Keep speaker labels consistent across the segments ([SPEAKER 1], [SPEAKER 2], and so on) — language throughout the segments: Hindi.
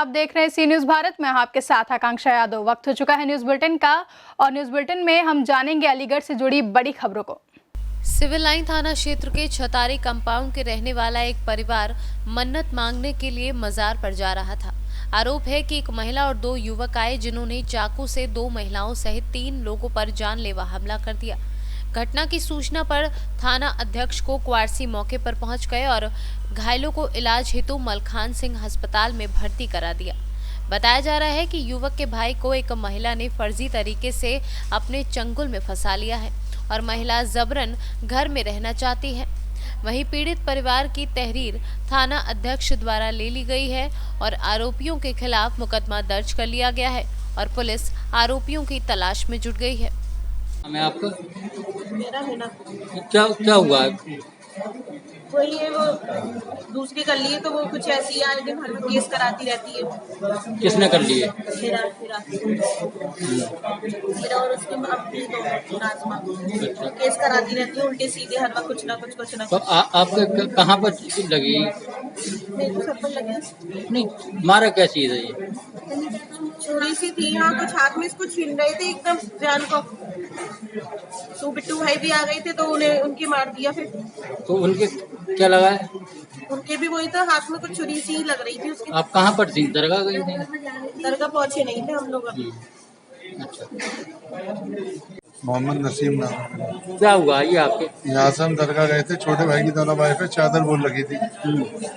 [SPEAKER 1] आप देख रहे हैं सी न्यूज भारत में, आपके साथ आकांक्षा यादव। वक्त हो चुका है न्यूज बुलेटिन का और न्यूज बुलेटिन में हम जानेंगे अलीगढ़ से जुड़ी बड़ी खबरों को।
[SPEAKER 2] सिविल लाइन थाना क्षेत्र के छतारी कंपाउंड के रहने वाला एक परिवार मन्नत मांगने के लिए मजार पर जा रहा था। आरोप है कि एक महिला और 2 युवक आए जिन्होंने चाकू से 2 महिलाओं सहित 3 लोगों पर जानलेवा हमला कर दिया। घटना की सूचना पर थाना अध्यक्ष को क्वारसी मौके पर पहुंच गए और घायलों को इलाज हेतु मलखान सिंह अस्पताल में भर्ती करा दिया। बताया जा रहा है कि युवक के भाई को एक महिला ने फर्जी तरीके से अपने चंगुल में फंसा लिया है और महिला जबरन घर में रहना चाहती है। वहीं पीड़ित परिवार की तहरीर थाना अध्यक्ष द्वारा ले ली गई है और आरोपियों के खिलाफ मुकदमा दर्ज कर लिया गया है और पुलिस आरोपियों की तलाश में जुट गई है।
[SPEAKER 3] मैं आपका
[SPEAKER 4] मेरा है ना,
[SPEAKER 3] क्या हुआ है?
[SPEAKER 4] वही है, वो दूसरी कर लिए तो वो कुछ ऐसी आए दिन हर में केस कराती रहती है।
[SPEAKER 3] किसने कर लिए?
[SPEAKER 4] मेरा और उसके अपनी दो नाजमा केस कराती रहती है, उल्टे सीधे हर वक्त कुछ ना कुछ
[SPEAKER 3] तो आपके कहाँ पर लगी?
[SPEAKER 4] मेरे को सब पर लगे।
[SPEAKER 3] नहीं, मारा क्या चीज है ये?
[SPEAKER 4] छुरी सी थी यहाँ, कुछ हाथ में इसको छीन रहे थे एकदम जान को। सो बिट्टू भाई भी आ गए थे तो उन्हें उनकी मार दिया। फिर
[SPEAKER 3] तो उनके क्या लगा है?
[SPEAKER 4] उनके भी वही था, हाथ में कुछ छुरी सी लग रही थी उसके।
[SPEAKER 3] आप कहाँ पर थी? दरगाह गई थी?
[SPEAKER 4] दरगाह पहुंचे नहीं थे हम लोग अभी।
[SPEAKER 3] अच्छा,
[SPEAKER 5] मोहम्मद नसीम नाम।
[SPEAKER 3] क्या हुआ ये आपके?
[SPEAKER 5] यहाँ से हम दरगाह गए थे, छोटे भाई की दोनों वाइफ है, चादर बोल रखी थी।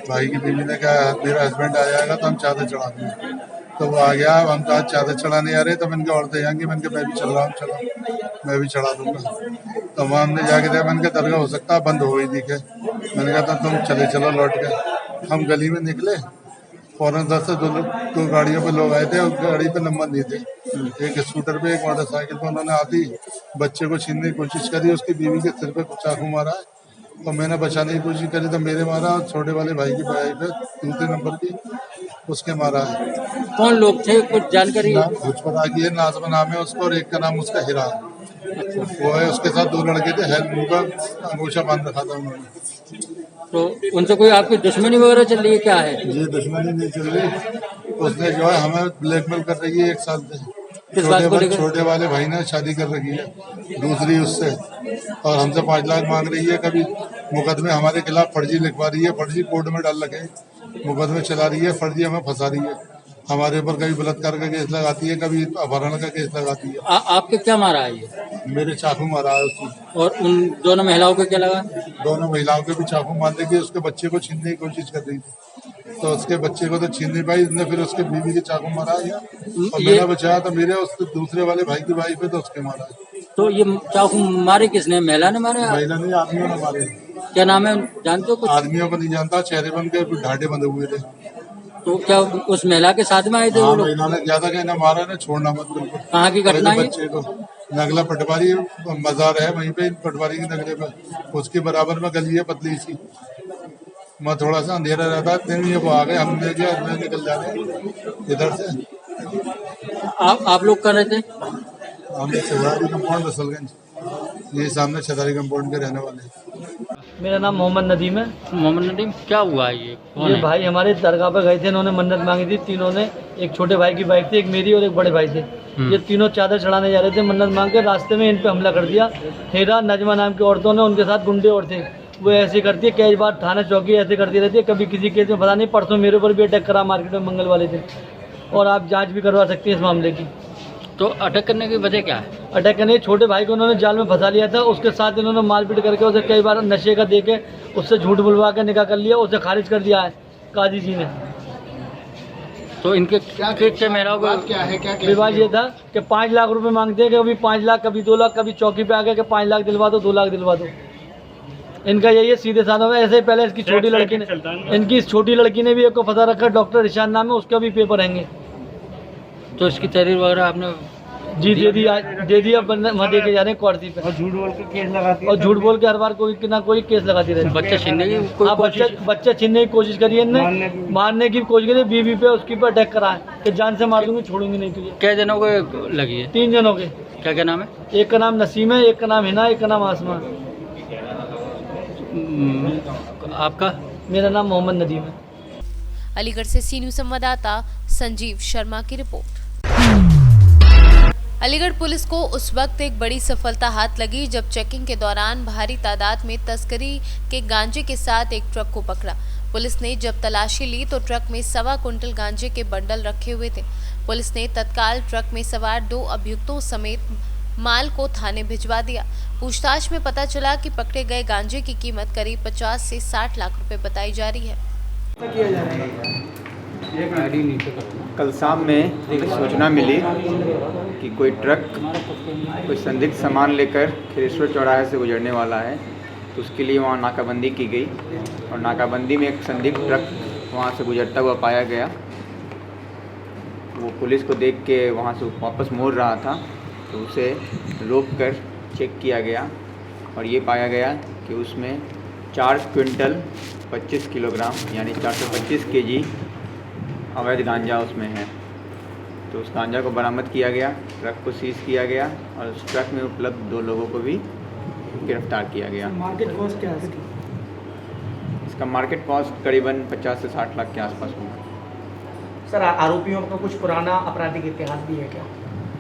[SPEAKER 5] भाई की बीवी ने कहा मेरा हस्बैंड आ जाएगा तो हम चादर चढ़ा देंगे। तो वो आ गया, हम तो आज चादर चढ़ाने आ रहे, तो मैंने कहा औरतें जाएंगी, मैंने कहा मैं भी चल रहा हूँ, चलो मैं भी चढ़ा दूंगा। तो वहाँ हमने जाके देखा, मैंने कहा दरगाह हो सकता है बंद हो गई थी क्या? मैंने कहा था तुम चलो लौट के। हम गली में निकले, फौरन 10 से 2 गाड़ियों पे लोग आए थे और गाड़ी पे नंबर नहीं थे। एक स्कूटर पे, एक मोटरसाइकिल पे। उन्होंने आती बच्चे को छीनने की कोशिश करी, उसकी बीवी के सिर पे चाकू मारा है और मैंने बचाने की कोशिश करी तो मेरे मारा, और छोटे वाले भाई की भाई पे दूसरे नंबर की उसके मारा है।
[SPEAKER 3] कौन लोग थे, कुछ जानकारी?
[SPEAKER 5] कुछ पता की है, नाजमा नाम है उसका और एक का नाम उसका हिरा वो है। उसके साथ 2 लड़के थे, हेल्प का अंगूठा बांध रखा था उन्होंने।
[SPEAKER 3] तो उनसे कोई आपकी दुश्मनी वगैरह चल रही है, क्या है?
[SPEAKER 5] ये दुश्मनी नहीं चल रही, उसने जो है हमें ब्लैकमेल कर रही है 1 साल से।
[SPEAKER 3] किस बात को लेकर?
[SPEAKER 5] छोटे वाले भाई ने शादी कर रखी है दूसरी उससे और हमसे 5 लाख मांग रही है। कभी मुकदमे हमारे खिलाफ फर्जी लिखवा रही है, फर्जी कोर्ट में डाल रखे मुकदमे चला रही है, फर्जी हमें फंसा रही है। हमारे ऊपर कभी बलात्कार का केस लगाती है, कभी अपहरण का केस लगाती है।
[SPEAKER 3] आपके क्या मारा है ये?
[SPEAKER 5] मेरे चाकू मारा है उसने।
[SPEAKER 3] और उन दोनों महिलाओं को क्या लगा?
[SPEAKER 5] दोनों महिलाओं के भी चाकू मारने की, उसके बच्चे को छीनने की कोशिश कर रही थी तो उसके बच्चे को तो छीन नहीं पाई, उसने फिर उसके बीवी के चाकू मारा है और मेरा बचाया तो मेरे उसके दूसरे वाले भाई की वाइफ है तो उसके मारा है।
[SPEAKER 3] तो ये चाकू मारे किसने? महिला ने मारे?
[SPEAKER 5] महिला नहीं, आदमियों ने मारे।
[SPEAKER 3] क्या नाम है, जानते हो कुछ?
[SPEAKER 5] आदमियों को नहीं जानता, चेहरे पर उनके ढांटे बंधे हुए थे।
[SPEAKER 3] तो क्या उस महिला के साथ में आए थे वो लोग?
[SPEAKER 5] महिला ने ज्यादा कहना मारा ना, छोड़ना मत बिल्कुल।
[SPEAKER 3] कहाँ की घटना है?
[SPEAKER 5] बच्चे को नगला पटवारी मजार है वहीं पे, पटवारी के नगले में, उसके बराबर में गली है पतली सी। मैं थोड़ा सा अंधेरा रहता है, दिन ये वो आ गए, हमने क्या निकल जा रहे इधर से।
[SPEAKER 3] आप लोग कर रहे थे?
[SPEAKER 5] हम शिवरारी कंपाउंड रसलगंज, ये सामने छतारी कंपाउंड के रहने वाले हैं।
[SPEAKER 6] मेरा नाम मोहम्मद नदीम है।
[SPEAKER 3] मोहम्मद नदीम, क्या हुआ ये? कौन
[SPEAKER 6] ये
[SPEAKER 3] है?
[SPEAKER 6] भाई हमारे दरगाह पर गए थे, इन्होंने मन्नत मांगी थी। तीनों ने, एक छोटे भाई की वाइफ थी, एक मेरी और एक बड़े भाई थे। ये तीनों चादर चढ़ाने जा रहे थे, मन्नत मांग के रास्ते में इन पे हमला कर दिया। हेरा नजमा नाम की औरतों ने, उनके साथ गुंडे और थे, वो ऐसे करती है कई बार थाना चौकी ऐसे करती रहती है। कभी किसी केस में पता नहीं, परसों मेरे ऊपर भी अटैक करा मार्केट में मंगल वाले दिन, और आप जाँच भी करवा सकती हैं इस मामले की।
[SPEAKER 3] तो अटैक करने की वजह क्या है?
[SPEAKER 6] अटैक करने, छोटे भाई को उन्होंने जाल में फंसा लिया था, उसके साथ इन्होंने मारपीट करके उसे कई बार नशे का दे के उससे झूठ बुलवा के निकाह कर लिया, उसे खारिज कर दिया है काजी जी ने।
[SPEAKER 3] तो इनके क्या महिलाओं का
[SPEAKER 5] क्या है, क्या
[SPEAKER 6] विवाद ये था कि 5 लाख रुपए मांगते हैं, कभी 5 लाख, कभी 2 लाख, कभी चौकी पे आके 5 लाख दिलवा दो, 2 लाख दिलवा दो। इनका यही है सीधे साधों में। ऐसे ही पहले इसकी छोटी लड़की ने, इनकी छोटी लड़की ने भी एक को फंसा रखा, डॉक्टर ईशान नाम है, उसका भी पेपर हैंगे।
[SPEAKER 3] तो इसकी तहरीर वगैरह आपने?
[SPEAKER 6] जी दे दी अब वहाँ दे के जा रहे हैं क्वार्सी पे। और झूठ बोल के केस लगाती है, और झूठ बोल के हर बार कोई ना कोई केस लगाती रहती है।
[SPEAKER 3] बच्चा छीनने की कोई कोशिश?
[SPEAKER 6] बच्चा छीनने की कोशिश करी है, मारने की कोशिश करी, बीवी पे उसके ऊपर अटैक करा है कि जान से मार दूंगी, छोड़ूंगी नहीं तुझे।
[SPEAKER 3] क्या जनों को लगी है?
[SPEAKER 6] 3 जनों के।
[SPEAKER 3] क्या नाम है?
[SPEAKER 6] एक का नाम नसीम है, एक का नाम हिना, एक का नाम आसमा।
[SPEAKER 3] आपका?
[SPEAKER 6] मेरा नाम मोहम्मद नदीम है।
[SPEAKER 2] अलीगढ़ से सी न्यूज संवाददाता संजीव शर्मा की रिपोर्ट। अलीगढ़ पुलिस को उस वक्त एक बड़ी सफलता हाथ लगी जब चेकिंग के दौरान भारी तादाद में तस्करी के गांजे के साथ एक ट्रक को पकड़ा। पुलिस ने जब तलाशी ली तो ट्रक में 1.25 कुंटल गांजे के बंडल रखे हुए थे। पुलिस ने तत्काल ट्रक में सवार 2 अभियुक्तों समेत माल को थाने भिजवा दिया। पूछताछ में पता चला कि पकड़े गए गांजे की कीमत करीब 50 से 60 लाख रुपए बताई जा रही है।
[SPEAKER 7] कल शाम में एक सूचना मिली कि कोई ट्रक कोई संदिग्ध सामान लेकर खिरेश्वर चौराहे से गुजरने वाला है, तो उसके लिए वहाँ नाकाबंदी की गई और नाकाबंदी में एक संदिग्ध ट्रक वहाँ से गुजरता हुआ पाया गया। वो पुलिस को देख के वहाँ से वापस मोड़ रहा था, तो उसे रोककर चेक किया गया और ये पाया गया कि उसमें 4 क्विंटल 25 किलोग्राम यानी 425 केजी अवैध गांजा उसमें है। तो उस गांजा को बरामद किया गया, ट्रक को सीज किया गया और उस ट्रक में उपलब्ध 2 लोगों को भी गिरफ्तार किया गया।
[SPEAKER 8] मार्केट कॉस्ट क्या है
[SPEAKER 7] इसका मार्केट कॉस्ट करीबन 50 से 60 लाख के आसपास होगा।
[SPEAKER 8] सर? आरोपियों का कुछ पुराना आपराधिक इतिहास भी है क्या?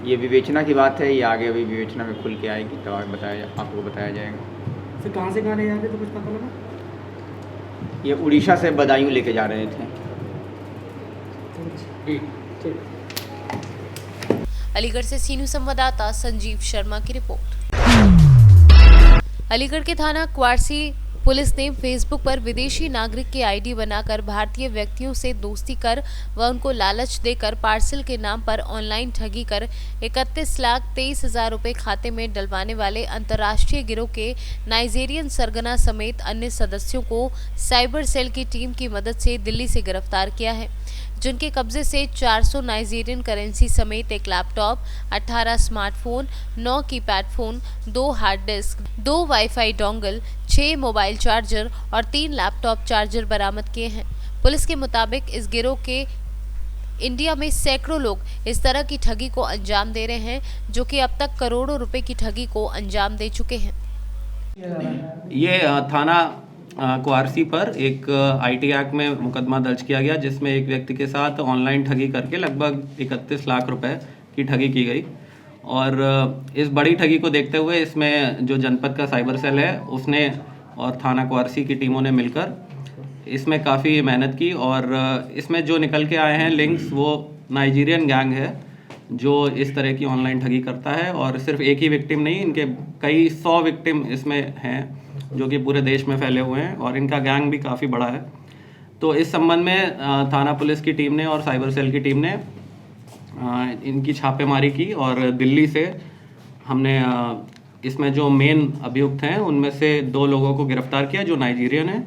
[SPEAKER 7] ये विवेचना की बात है, ये आगे अभी विवेचना में खुल के आएगी तब आपको बताया जाएगा।
[SPEAKER 8] सर कहाँ से कहाँ ले जाते तो कुछ पता लगा?
[SPEAKER 7] ये उड़ीसा से बदायूं लेके जा रहे थे।
[SPEAKER 2] अलीगढ़ से सी न्यूज संवाददाता संजीव शर्मा की रिपोर्ट। अलीगढ़ के थाना क्वारसी पुलिस ने फेसबुक पर विदेशी नागरिक की आईडी बनाकर भारतीय व्यक्तियों से दोस्ती कर व उनको लालच देकर पार्सल के नाम पर ऑनलाइन ठगी कर 31,23,000 रुपए खाते में डलवाने वाले अंतर्राष्ट्रीय गिरोह के नाइजीरियन सरगना समेत अन्य सदस्यों को साइबर सेल की टीम की मदद से दिल्ली से गिरफ्तार किया है, जिनके कब्जे से 400 नाइजीरियन करेंसी समेत एक laptop, 18 smartphone, 9 keypad phone, 2 hard disk, 2 wifi dongle, 6 mobile charger और 3 लैपटॉप चार्जर बरामद किए हैं। पुलिस के मुताबिक इस गिरोह के इंडिया में सैकड़ों लोग इस तरह की ठगी को अंजाम दे रहे हैं, जो कि अब तक करोड़ों रुपए की ठगी को अंजाम दे चुके हैं।
[SPEAKER 9] ये थाना क्वारसी पर एक आईटी एक्ट में मुकदमा दर्ज किया गया, जिसमें एक व्यक्ति के साथ ऑनलाइन ठगी करके लगभग 31 लाख रुपए की ठगी की गई। और इस बड़ी ठगी को देखते हुए इसमें जो जनपद का साइबर सेल है उसने और थाना क्वारसी की टीमों ने मिलकर इसमें काफ़ी मेहनत की और इसमें जो निकल के आए हैं लिंक्स वो नाइजीरियन गैंग है जो इस तरह की ऑनलाइन ठगी करता है। और सिर्फ एक ही विक्टिम नहीं, इनके कई 100 विक्टिम इसमें हैं जो कि पूरे देश में फैले हुए हैं और इनका गैंग भी काफ़ी बड़ा है। तो इस संबंध में थाना पुलिस की टीम ने और साइबर सेल की टीम ने इनकी छापेमारी की और दिल्ली से हमने इसमें जो मेन अभियुक्त हैं उनमें से 2 लोगों को गिरफ्तार किया जो नाइजीरियन है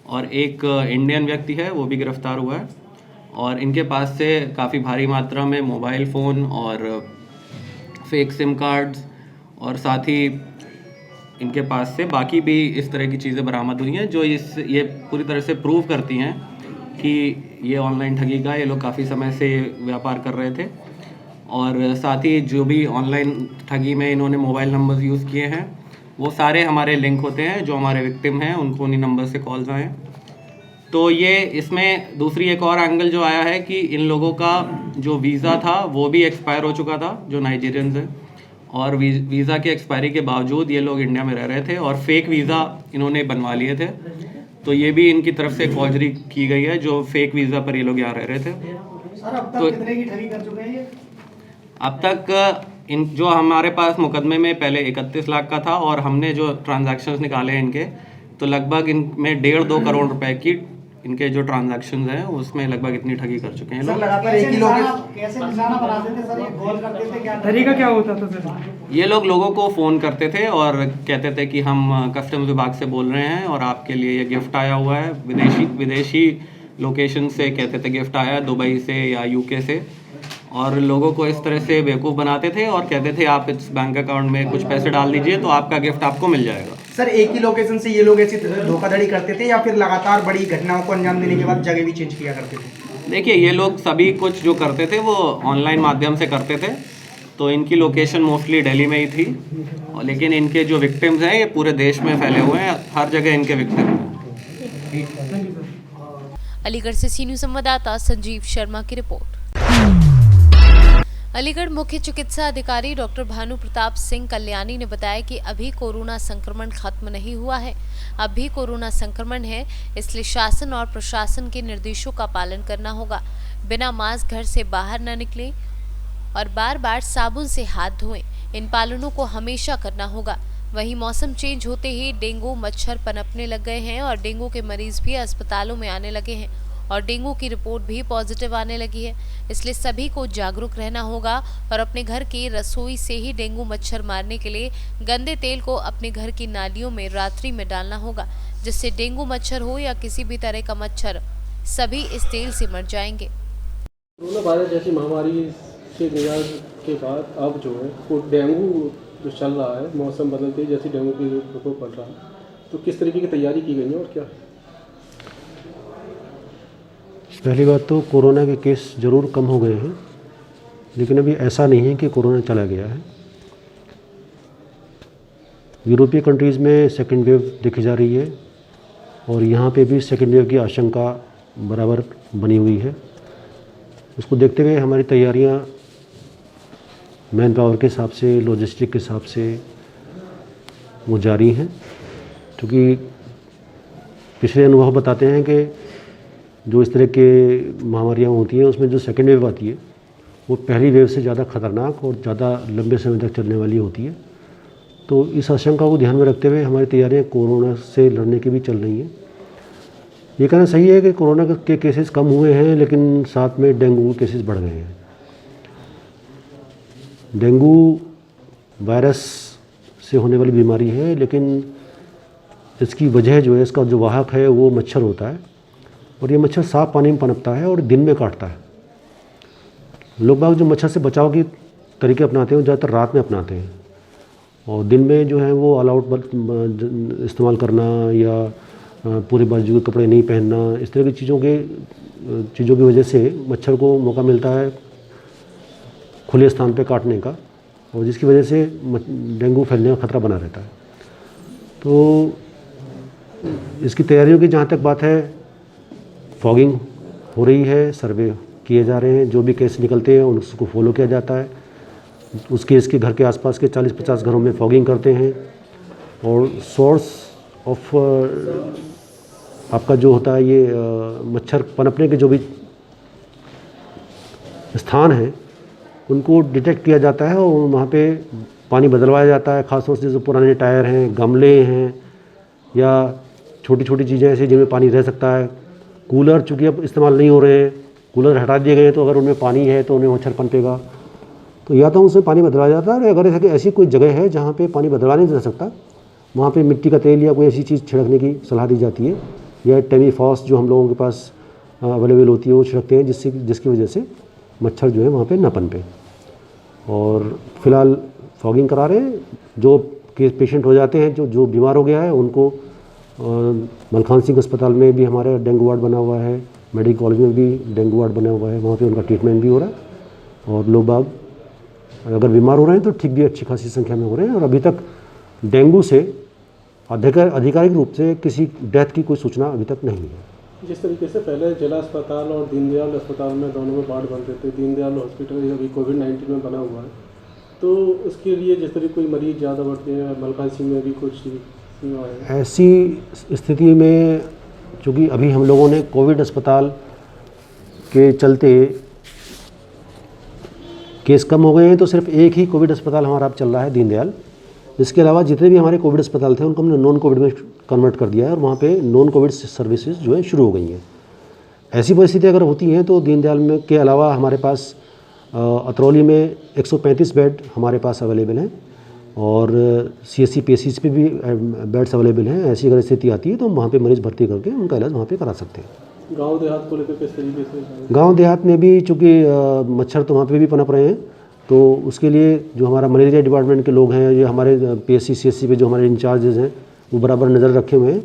[SPEAKER 9] और एक इंडियन व्यक्ति है वो भी गिरफ्तार हुआ है। और इनके पास से काफ़ी भारी मात्रा में मोबाइल फ़ोन और फेक सिम कार्ड्स और साथ ही इनके पास से बाकी भी इस तरह की चीज़ें बरामद हुई हैं जो ये पूरी तरह से प्रूव करती हैं कि ये ऑनलाइन ठगी का ये लोग काफ़ी समय से व्यापार कर रहे थे। और साथ ही जो भी ऑनलाइन ठगी में इन्होंने मोबाइल नंबर्स यूज़ किए हैं वो सारे हमारे लिंक होते हैं, जो हमारे विक्टिम हैं उनको उन्हीं नंबर से कॉल्स आए। तो ये इसमें दूसरी एक और एंगल जो आया है कि इन लोगों का जो वीज़ा था वो भी एक्सपायर हो चुका था, जो नाइजीरियंस हैं, और वीज़ा के एक्सपायरी के बावजूद ये लोग इंडिया में रह रहे थे और फेक वीज़ा इन्होंने बनवा लिए थे। तो ये भी इनकी तरफ से फौजरी की गई है, जो फेक वीज़ा पर ये लोग यहाँ रह रहे थे।
[SPEAKER 8] सर अब तक कितने की ठगी कर चुके हैं ये?
[SPEAKER 9] अब तक इन जो हमारे पास मुकदमे में पहले 31 लाख का था और हमने जो ट्रांजैक्शंस निकाले हैं इनके, तो लगभग इनमें 1.5-2 करोड़ रुपए की इनके जो ट्रांजैक्शंस हैं उसमें लगभग इतनी ठगी कर चुके हैं।
[SPEAKER 8] लगातार एक ही लोग कैसे निशाना बनाते थे सर, ये कॉल करते थे, क्या तरीका क्या होता था सर?
[SPEAKER 9] ये लोगों को फ़ोन करते थे और कहते थे कि हम कस्टम्स विभाग से बोल रहे हैं और आपके लिए ये गिफ्ट आया हुआ है। विदेशी लोकेशन से कहते थे गिफ्ट आया है, दुबई से या यूके से, और लोगों को इस तरह से बेवकूफ़ बनाते थे और कहते थे आप इस बैंक अकाउंट में कुछ पैसे डाल दीजिए तो आपका गिफ्ट आपको मिल जाएगा।
[SPEAKER 8] सर एक ही लोकेशन से ये लोग ऐसी धोखाधड़ी करते थे या फिर लगातार बड़ी घटनाओं को अंजाम देने के बाद जगह भी चेंज किया करते थे?
[SPEAKER 9] देखिए, ये लोग सभी कुछ जो करते थे वो ऑनलाइन माध्यम से करते थे, तो इनकी लोकेशन मोस्टली दिल्ली में ही थी, लेकिन इनके जो विक्टिम्स हैं ये पूरे देश में फैले हुए हैं, हर जगह इनके विक्टिम हैं।
[SPEAKER 2] अलीगढ़ से सी न्यूज़ संवाददाता संजीव शर्मा की रिपोर्ट। अलीगढ़ मुख्य चिकित्सा अधिकारी डॉक्टर भानु प्रताप सिंह कल्याणी ने बताया कि अभी कोरोना संक्रमण खत्म नहीं हुआ है, अब भी कोरोना संक्रमण है, इसलिए शासन और प्रशासन के निर्देशों का पालन करना होगा। बिना मास्क घर से बाहर न निकलें और बार बार साबुन से हाथ धोएं। इन पालनों को हमेशा करना होगा। वहीं मौसम चेंज होते ही डेंगू मच्छर पनपने लग गए हैं और डेंगू के मरीज भी अस्पतालों में आने लगे हैं और डेंगू की रिपोर्ट भी पॉजिटिव आने लगी है। इसलिए सभी को जागरूक रहना होगा और अपने घर की रसोई से ही डेंगू मच्छर मारने के लिए गंदे तेल को अपने घर की नालियों में रात्रि में डालना होगा, जिससे डेंगू मच्छर हो या किसी भी तरह का मच्छर सभी इस तेल से मर जाएंगे।
[SPEAKER 10] कोरोना वायरस जैसी महामारी से निजात के बाद अब जो है वो डेंगू जो चल रहा है, मौसम बदलते जैसे डेंगू की प्रकोप बढ़ रहा है, तो किस तरीके की तैयारी की गई है और क्या?
[SPEAKER 11] पहली बात तो कोरोना के केस ज़रूर कम हो गए हैं, लेकिन अभी ऐसा नहीं है कि कोरोना चला गया है। यूरोपीय कंट्रीज़ में सेकेंड वेव देखी जा रही है और यहाँ पे भी सेकेंड वेव की आशंका बराबर बनी हुई है। उसको देखते हुए हमारी तैयारियाँ मैन पावर के हिसाब से, लॉजिस्टिक के हिसाब से वो जारी हैं, क्योंकि पिछले अनुभव बताते हैं कि जो इस तरह के महामारियाँ होती हैं उसमें जो सेकेंड वेव आती है वो पहली वेव से ज़्यादा खतरनाक और ज़्यादा लंबे समय तक चलने वाली होती है। तो इस आशंका को ध्यान में रखते हुए हमारी तैयारियाँ कोरोना से लड़ने की भी चल रही हैं। ये कहना सही है कि कोरोना के केसेस कम हुए हैं, लेकिन साथ में डेंगू के केसेस बढ़ गए हैं। डेंगू वायरस से होने वाली बीमारी है, लेकिन इसकी वजह जो है, इसका जो वाहक है वो मच्छर होता है और ये मच्छर साफ पानी में पनपता है और दिन में काटता है। लोग बाग जो मच्छर से बचाव की तरीके अपनाते हैं वो ज़्यादातर रात में अपनाते हैं और दिन में जो है वो ऑल आउट इस्तेमाल करना या पूरे बाजू के कपड़े नहीं पहनना, इस तरह की चीज़ों की वजह से मच्छर को मौका मिलता है खुले स्थान पे काटने का, और जिसकी वजह से डेंगू फैलने का खतरा बना रहता है। तो इसकी तैयारियों की जहाँ तक बात है, फॉगिंग हो रही है, सर्वे किए जा रहे हैं, जो भी केस निकलते हैं उसको फॉलो किया जाता है। उस केस के घर के आसपास के 40-50 घरों में फॉगिंग करते हैं और सोर्स ऑफ आपका जो होता है ये मच्छर पनपने के जो भी स्थान हैं उनको डिटेक्ट किया जाता है और वहाँ पे पानी बदलवाया जाता है। ख़ासतौर से जो पुराने टायर हैं, गमले हैं या छोटी छोटी चीज़ें ऐसी जिनमें पानी रह सकता है। कूलर चूँकि अब इस्तेमाल नहीं हो रहे हैं, कूलर हटा दिए गए हैं, तो अगर उनमें पानी है तो उन्हें मच्छर पनपेगा, तो या तो उनसे पानी बदलवाया जाता है। अगर ऐसी कोई जगह है जहाँ पे पानी बदलवा नहीं जा सकता, वहाँ पे मिट्टी का तेल या कोई ऐसी चीज़ छिड़कने की सलाह दी जाती है, या टेमीफॉस जो हम लोगों के पास अवेलेबल होती है वो छिड़कते हैं, जिसकी वजह से मच्छर जो है वहाँ पे न पनपे। और फिलहाल फॉगिंग करा रहे हैं। जो पेशेंट हो जाते हैं, जो बीमार हो गया है, उनको मलखान सिंह अस्पताल में भी हमारे डेंगू वार्ड बना हुआ है, मेडिकल कॉलेज में भी डेंगू वार्ड बना हुआ है, वहाँ पे उनका ट्रीटमेंट भी हो रहा है। और लोग बाग अगर बीमार हो रहे हैं तो ठीक भी अच्छी खासी संख्या में हो रहे हैं। और अभी तक डेंगू से आधिकारिक रूप से किसी डेथ की कोई सूचना अभी तक नहीं है।
[SPEAKER 10] जिस तरीके से पहले जिला अस्पताल और दीनदयाल अस्पताल में दोनों में वार्ड बनते थे, दीनदयाल हॉस्पिटल अभी कोविड-19 में बना हुआ है, तो उसके लिए जिस तरह कोई मरीज ज़्यादा बढ़ते हैं, मलखान सिंह में भी कुछ है।
[SPEAKER 11] ऐसी स्थिति में चूँकि अभी हम लोगों ने कोविड अस्पताल के चलते केस कम हो गए हैं, तो सिर्फ एक ही कोविड अस्पताल हमारा अब चल रहा है, दीनदयाल। इसके अलावा जितने भी हमारे कोविड अस्पताल थे उनको हमने नॉन कोविड में कन्वर्ट कर दिया है और वहाँ पे नॉन कोविड सर्विसेज जो है शुरू हो गई हैं। ऐसी परिस्थिति अगर होती हैं तो दीनदयाल में के अलावा हमारे पास अतरौली में 135 बेड हमारे पास अवेलेबल हैं और CSC PSC पे भी बेड्स अवेलेबल हैं। ऐसी अगर स्थिति आती है तो हम वहाँ पे मरीज़ भर्ती करके उनका इलाज वहाँ पे करा सकते हैं।
[SPEAKER 10] गांव देहात को लेकर किस तरीके से?
[SPEAKER 11] गांव देहात में भी चूँकि मच्छर तो वहाँ पे भी पनप रहे हैं, तो उसके लिए जो हमारा मलेरिया डिपार्टमेंट के लोग हैं, ये हमारे PSC CSC पे जो हमारे इंचार्जेज हैं वो बराबर नज़र रखे हुए हैं।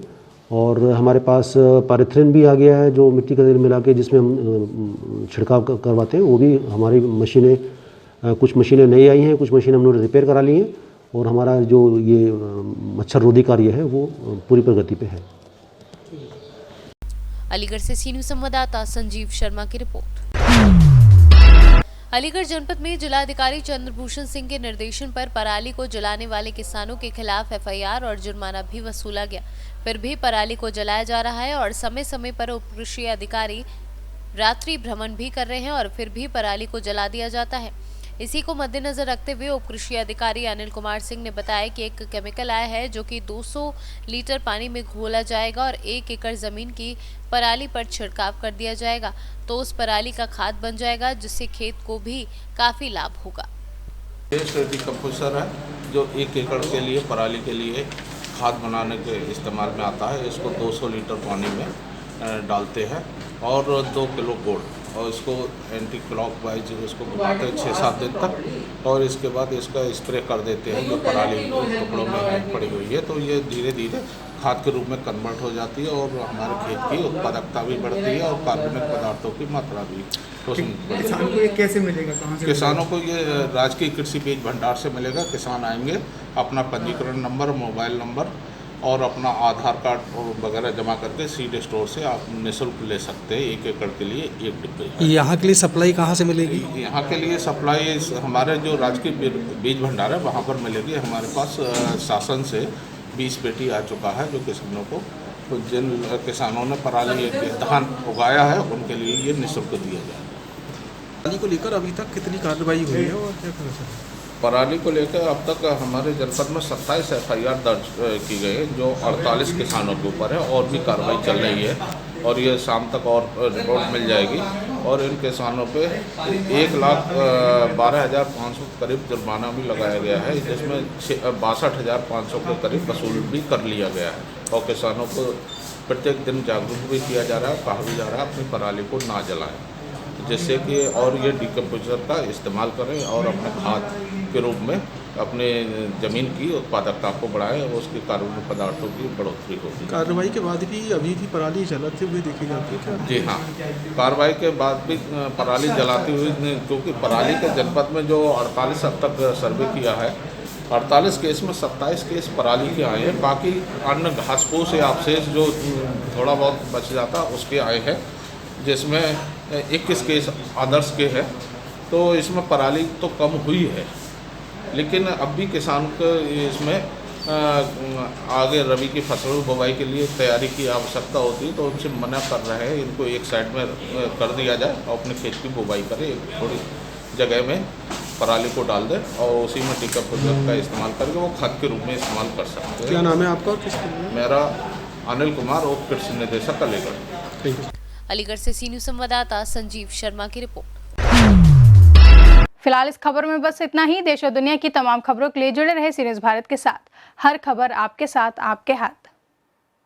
[SPEAKER 11] और हमारे पास पारेथ्रिन भी आ गया है जो मिट्टी का तेल मिला के जिसमें हम छिड़काव करवाते हैं। वो भी हमारी मशीनें, कुछ मशीनें नई आई हैं, कुछ मशीनें हमने रिपेयर करा ली हैं और हमारा जो ये मच्छर रोधी कार्य है वो पूरी प्रगति पे है।
[SPEAKER 2] अलीगढ़ से सी न्यूज़ संवाददाता संजीव शर्मा की रिपोर्ट। अलीगढ़ जनपद में जिलाधिकारी चंद्रभूषण सिंह के निर्देशन पर पराली को जलाने वाले किसानों के खिलाफ एफआईआर और जुर्माना भी वसूला गया। फिर भी पराली को जलाया जा रहा है और समय समय पर उपकृषि अधिकारी रात्रि भ्रमण भी कर रहे हैं और फिर भी पराली को जला दिया जाता है। इसी को मद्देनजर रखते हुए उपकृषि अधिकारी अनिल कुमार सिंह ने बताया कि एक केमिकल आया है जो कि 200 लीटर पानी में घोला जाएगा और 1 एकड़ जमीन की पराली पर छिड़काव कर दिया जाएगा तो उस पराली का खाद बन जाएगा जिससे खेत को भी काफी लाभ होगा।
[SPEAKER 12] डिकम्पोजर है जो 1 एकड़ के लिए पराली के लिए खाद बनाने के इस्तेमाल में आता है। इसको 200 लीटर पानी में डालते हैं और 2 किलो गुड़ और इसको एंटी क्लॉकवाइज इसको घुमाते हैं 6-7 दिन तक और इसके बाद इसका स्प्रे कर देते हैं जो पराली टुकड़ों में पड़ी हुई है। तो ये धीरे धीरे खाद के रूप में कन्वर्ट हो जाती है और हमारे खेत की उत्पादकता भी बढ़ती है और कार्बनिक पदार्थों की मात्रा भी।
[SPEAKER 8] किसानों को ये कैसे मिलेगा, कहाँ से?
[SPEAKER 12] किसानों को ये राजकीय कृषि बीज भंडार से मिलेगा। किसान आएंगे, अपना पंजीकरण नंबर, मोबाइल नंबर और अपना आधार कार्ड वगैरह जमा करके सीड स्टोर से आप निःशुल्क ले सकते हैं। 1 एकड़ के लिए 1 डिब्बे।
[SPEAKER 8] यहाँ के लिए सप्लाई कहाँ से मिलेगी?
[SPEAKER 12] यहाँ के लिए सप्लाई हमारे जो राजकीय बीज भंडार है वहाँ पर मिलेगी। हमारे पास शासन से 20 पेटी आ चुका है जो किसानों को, तो जिन किसानों ने पराली धान उगाया है उनके लिए ये निःशुल्क दिया जाएगा।
[SPEAKER 8] पराली को लेकर अभी तक कितनी कार्रवाई हुई है और क्या कर सकते?
[SPEAKER 12] पराली को लेकर अब तक हमारे जनपद में 27 एफआईआर दर्ज की गई है जो 48 किसानों के ऊपर है और भी कार्रवाई चल रही है और ये शाम तक और रिपोर्ट मिल जाएगी और इन किसानों पे 1,12,500 करीब जुर्माना भी लगाया गया है जिसमें 62,500 के करीब वसूल भी कर लिया गया है और किसानों को प्रत्येक दिन जागरूक भी किया जा रहा है, कहा भी जा रहा है अपनी पराली को ना जलाएं जिससे कि और ये डिकम्पोजर का इस्तेमाल करें और अपने खाद के रूप में अपने ज़मीन की उत्पादकता को बढ़ाएं और उसके कार्बनिक पदार्थों की बढ़ोतरी होगी।
[SPEAKER 8] कार्रवाई के बाद भी अभी भी पराली जलाते हुए देखी जाती है क्या?
[SPEAKER 12] जी हाँ, कार्रवाई के बाद भी पराली जलाती हुई, क्योंकि पराली के जनपद में जो 48 अब तक सर्वे किया है 48 केस में 27 केस पराली के आए हैं। बाकी अन्य घासफूस या अवशेष जो थोड़ा बहुत बच जाता उसके आए हैं जिसमें 21 केस आदर्श के हैं। तो इसमें पराली तो कम हुई है लेकिन अब भी किसान को इसमें आगे रबी की फसल बुवाई के लिए तैयारी की आवश्यकता होती है तो उनसे मना कर रहे हैं। इनको एक साइड में कर दिया जाए और अपने खेत की बुवाई करें, एक थोड़ी जगह में पराली को डाल दें और उसी में डिकम्पोजर का इस्तेमाल करके वो खाद के रूप में इस्तेमाल कर सकते हैं।
[SPEAKER 8] क्या नाम है आपका और किसका?
[SPEAKER 12] मेरा अनिल कुमार, उप कृषि निदेशक अलीगढ़।
[SPEAKER 2] अलीगढ़ से सी न्यूज़ संवाददाता संजीव शर्मा की रिपोर्ट।
[SPEAKER 1] फिलहाल इस खबर में बस इतना ही। देश और दुनिया की तमाम खबरों के लिए जुड़े रहे सी न्यूज़ भारत के साथ। हर खबर आपके साथ, आपके हाथ।